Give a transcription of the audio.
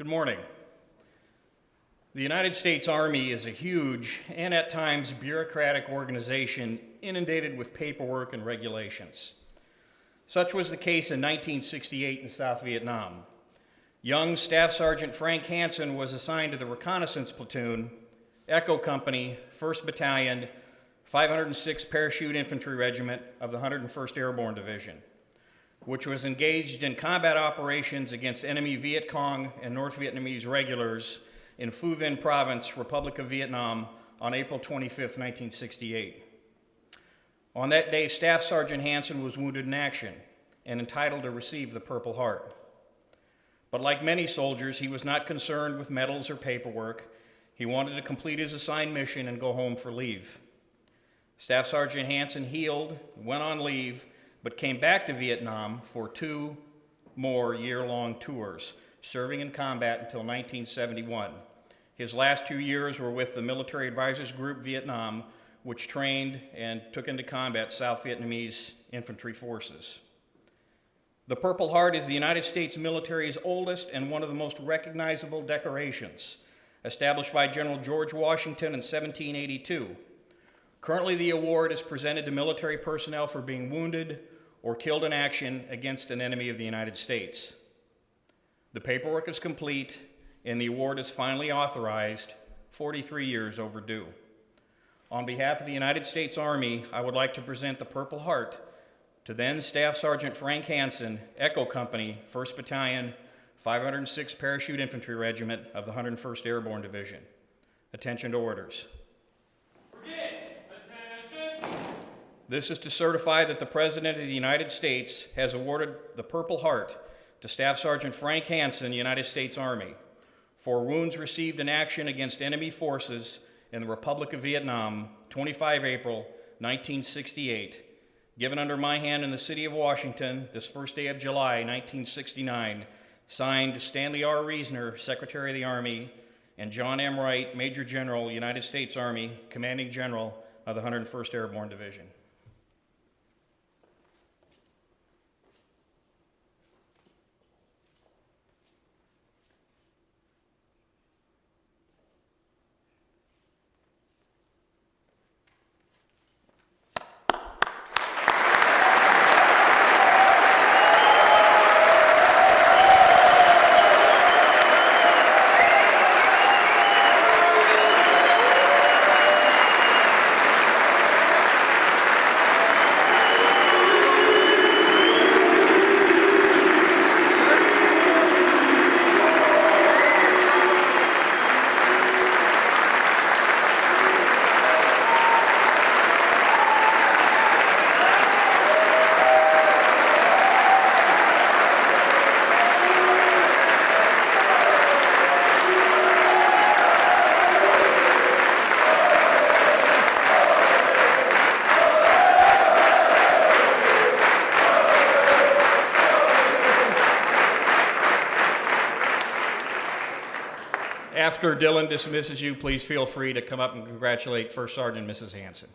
Good morning. The United States Army is a huge and at times bureaucratic organization inundated with paperwork and regulations. Such was the case in 1968 in South Vietnam. Young Staff Sergeant Frank Hanson was assigned to the Reconnaissance Platoon, Echo Company, 1st Battalion, 506th Parachute Infantry Regiment of the 101st Airborne Division, which was engaged in combat operations against enemy Viet Cong and North Vietnamese regulars in Phu Vinh Province, Republic of Vietnam, on April 25, 1968. On that day, Staff Sergeant Hanson was wounded in action and entitled to receive the Purple Heart. But like many soldiers, he was not concerned with medals or paperwork. He wanted to complete his assigned mission and go home for leave. Staff Sergeant Hanson healed, went on leave, but came back to Vietnam for 2 more year-long tours, serving in combat until 1971. His last 2 years were with the Military Advisors Group Vietnam, which trained and took into combat South Vietnamese infantry forces. The Purple Heart is the United States military's oldest and one of the most recognizable decorations, established by General George Washington in 1782. Currently, the award is presented to military personnel for being wounded or killed in action against an enemy of the United States. The paperwork is complete, and the award is finally authorized, 43 years overdue. On behalf of the United States Army, I would like to present the Purple Heart to then Staff Sergeant Frank Hanson, Echo Company, 1st Battalion, 506th Parachute Infantry Regiment of the 101st Airborne Division. Attention to orders. This is to certify that the President of the United States has awarded the Purple Heart to Staff Sergeant Frank Hanson, United States Army, for wounds received in action against enemy forces in the Republic of Vietnam, 25 April 1968, given under my hand in the city of Washington this first day of July 1969, signed Stanley R. Reesner, Secretary of the Army, and John M. Wright, Major General, United States Army, Commanding General of the 101st Airborne Division. After Dylan dismisses you, please feel free to come up and congratulate First Sergeant Mrs. Hanson.